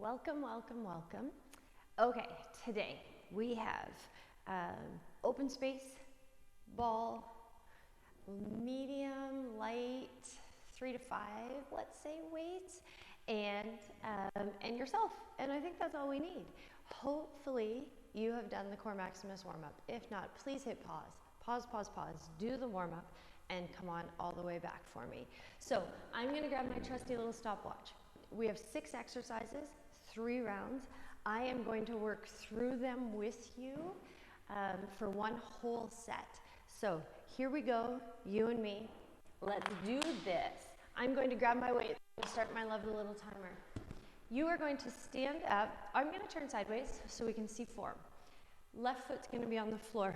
Welcome, welcome, welcome. Okay, today we have open space, ball, medium, light, 3 to 5, let's say, weights, and yourself. And I think that's all we need. Hopefully you have done the Cor Maximus warm-up. If not, please hit pause. Pause, pause, pause. Do the warm-up and come on all the way back for me. So I'm gonna grab my trusty little stopwatch. We have 6 exercises, 3 rounds. I am going to work through them with you for one whole set. So here we go, you and me. Let's do this. I'm going to grab my weight and start my lovely little timer. You are going to stand up. I'm going to turn sideways so we can see form. Left foot's going to be on the floor.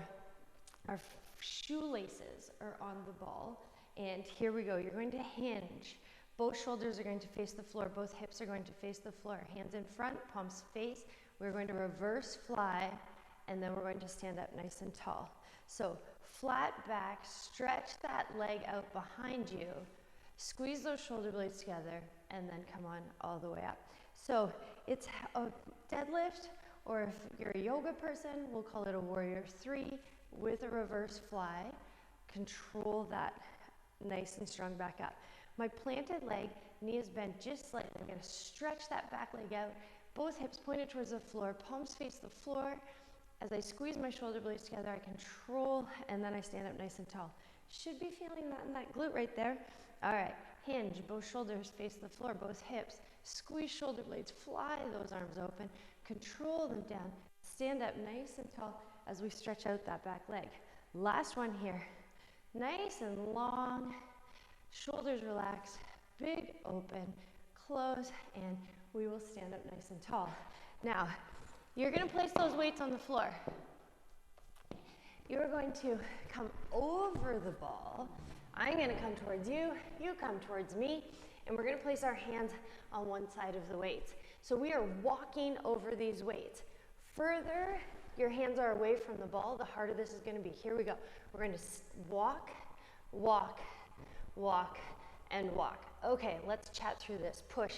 Our shoelaces are on the ball. And here we go. You're going to hinge. Both shoulders are going to face the floor. Both hips are going to face the floor. Hands in front, palms face. We're going to reverse fly, and then we're going to stand up nice and tall. So flat back, stretch that leg out behind you, squeeze those shoulder blades together, and then come on all the way up. So it's a deadlift, or if you're a yoga person, we'll call it a warrior 3 with a reverse fly. Control that nice and strong back up. My planted leg, knee is bent just slightly. I'm going to stretch that back leg out. Both hips pointed towards the floor, palms face the floor. As I squeeze my shoulder blades together, I control, and then I stand up nice and tall. Should be feeling that in that glute right there. All right, hinge, both shoulders face the floor, both hips. Squeeze shoulder blades, fly those arms open, control them down. Stand up nice and tall as we stretch out that back leg. Last one here. Nice and long. Shoulders relaxed, big open, close, and we will stand up nice and tall. Now, you're going to place those weights on the floor. You're going to come over the ball. I'm going to come towards you, you come towards me, and we're going to place our hands on one side of the weights. So we are walking over these weights. Further, your hands are away from the ball, the harder this is going to be. Here we go. We're going to walk, walk, walk, and walk. Okay, let's chat through this. Push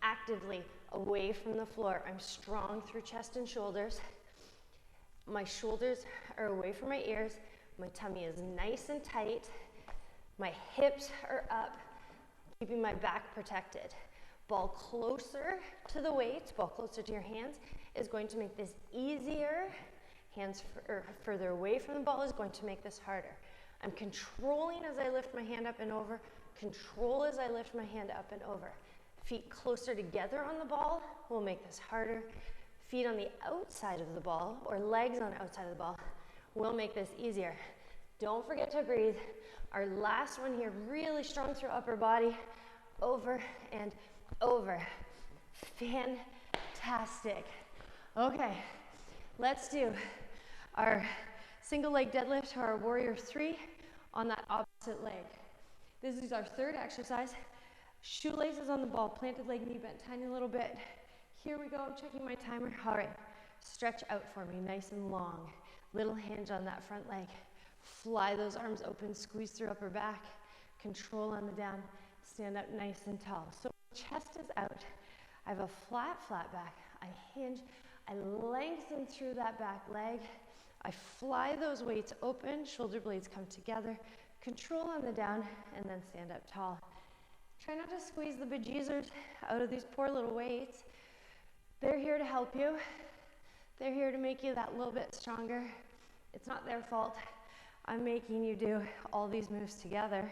actively away from the floor. I'm strong through chest and shoulders. My shoulders are away from my ears. My tummy is nice and tight. My hips are up, keeping my back protected. Ball closer to the weights, ball closer to your hands is going to make this easier. Hands further away from the ball is going to make this harder. I'm controlling as I lift my hand up and over, control as I lift my hand up and over. Feet closer together on the ball will make this harder. Feet on the outside of the ball, or legs on the outside of the ball, will make this easier. Don't forget to breathe. Our last one here, really strong through upper body, over and over. Fantastic. Okay, let's do our single leg deadlift, or our warrior 3 on that opposite leg. This is our 3rd exercise. Shoelaces on the ball, planted leg, knee bent tiny little bit. Here we go, I'm checking my timer. All right, stretch out for me, nice and long. Little hinge on that front leg. Fly those arms open, squeeze through upper back. Control on the down, stand up nice and tall. So chest is out. I have a flat back. I hinge, I lengthen through that back leg. I fly those weights open, shoulder blades come together, control on the down, and then stand up tall. Try not to squeeze the bejeezers out of these poor little weights. They're here to help you. They're here to make you that little bit stronger. It's not their fault. I'm making you do all these moves together.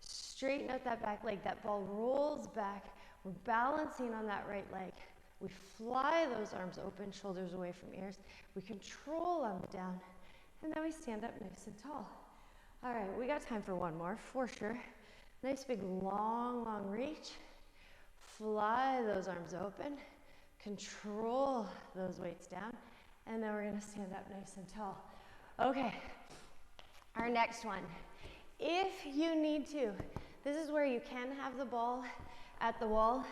Straighten out that back leg. That ball rolls back. We're balancing on that right leg. We fly those arms open, shoulders away from ears. We control on the down, and then we stand up nice and tall. All right, we got time for one more, for sure. Nice big long reach. Fly those arms open. Control those weights down, and then we're gonna stand up nice and tall. Okay, our next one. If you need to, this is where you can have the ball at the wall.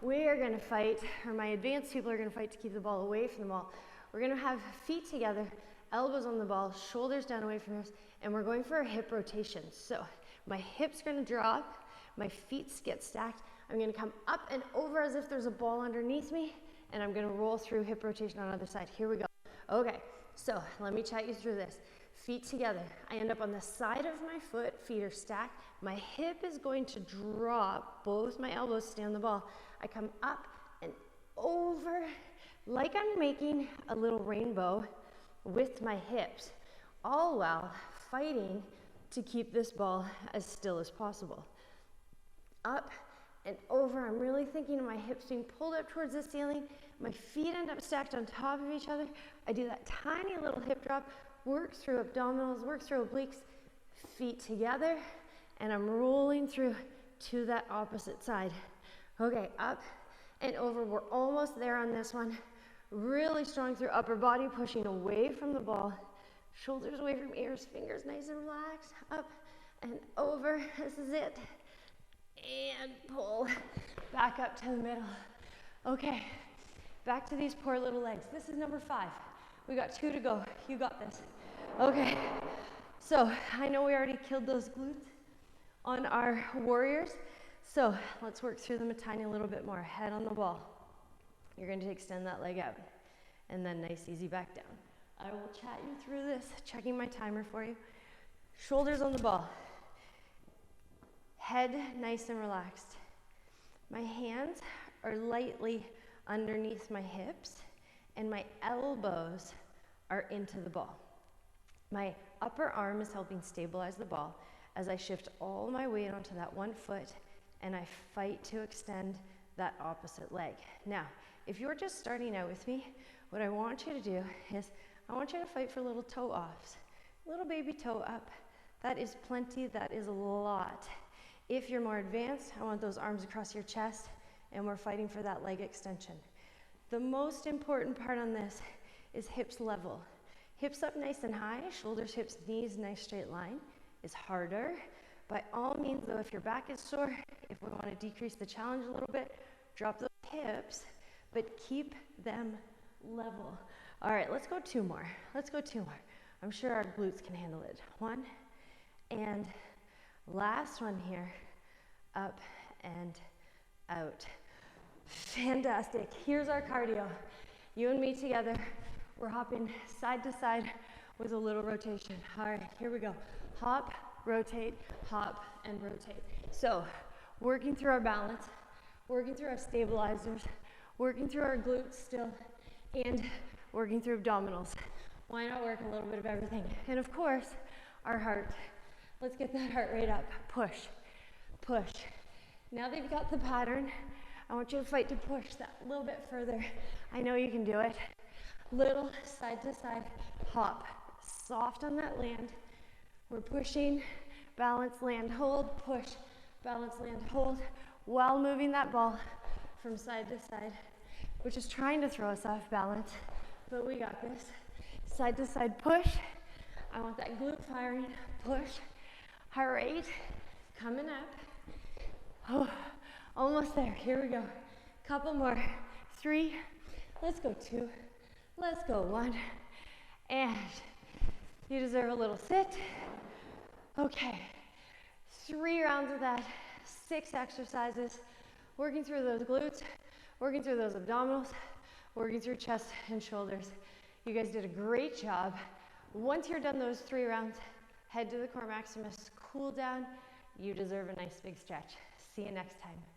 We are gonna fight, or my advanced people are gonna fight to keep the ball away from the ball. We're gonna have feet together, elbows on the ball, shoulders down away from yours, and we're going for a hip rotation. So my hips are gonna drop, my feet get stacked. I'm gonna come up and over as if there's a ball underneath me, and I'm gonna roll through hip rotation on the other side. Here we go. Okay, so let me chat you through this. Feet together. I end up on the side of my foot, feet are stacked. My hip is going to drop, both my elbows stay on the ball. I come up and over, like I'm making a little rainbow with my hips, all while fighting to keep this ball as still as possible. Up and over, I'm really thinking of my hips being pulled up towards the ceiling. My feet end up stacked on top of each other. I do that tiny little hip drop, work through abdominals, work through obliques, feet together, and I'm rolling through to that opposite side. Okay, up and over, we're almost there on this one. Really strong through upper body, pushing away from the ball. Shoulders away from ears, fingers nice and relaxed. Up and over, this is it. And pull back up to the middle. Okay, back to these poor little legs. This is number 5. We got 2 to go. You got this. Okay, so I know we already killed those glutes on our warriors, so let's work through them a tiny little bit more. Head on the ball. You're going to extend that leg out, and then nice, easy back down. I will chat you through this, checking my timer for you. Shoulders on the ball. Head nice and relaxed. My hands are lightly underneath my hips, and my elbows are into the ball. My upper arm is helping stabilize the ball as I shift all my weight onto that one foot, and I fight to extend that opposite leg. Now, if you're just starting out with me, what I want you to do is I want you to fight for little toe offs. Little baby toe up. That is plenty, that is a lot. If you're more advanced, I want those arms across your chest, and we're fighting for that leg extension. The most important part on this is hips level. Hips up nice and high, shoulders, hips, knees, nice straight line is harder. By all means though, if your back is sore, if we want to decrease the challenge a little bit, drop those hips, but keep them level. All right, let's go 2 more. Let's go 2 more. I'm sure our glutes can handle it. 1, and last one here. Up and out. Fantastic. Here's our cardio. You and me together. We're hopping side to side with a little rotation. All right, here we go. Hop, rotate, and rotate. So, working through our balance, working through our stabilizers, working through our glutes still, and working through abdominals. Why not work a little bit of everything? And of course, our heart. Let's get that heart rate up. Push, push. Now that you've got the pattern, I want you to fight to push that a little bit further. I know you can do it. Little side to side hop. Soft on that land. We're pushing, balance, land, hold, push, balance, land, hold, while moving that ball from side to side, which is trying to throw us off balance, but we got this. Side to side push. I want that glute firing, push. Heart rate coming up. Oh, almost there. Here we go. Couple more. 3. Let's go 2. Let's go 1. And you deserve a little sit. Okay. 3 rounds of that. 6 exercises. Working through those glutes, working through those abdominals, working through chest and shoulders. You guys did a great job. Once you're done those 3 rounds, head to the Cor Maximus, cool down. You deserve a nice big stretch. See you next time.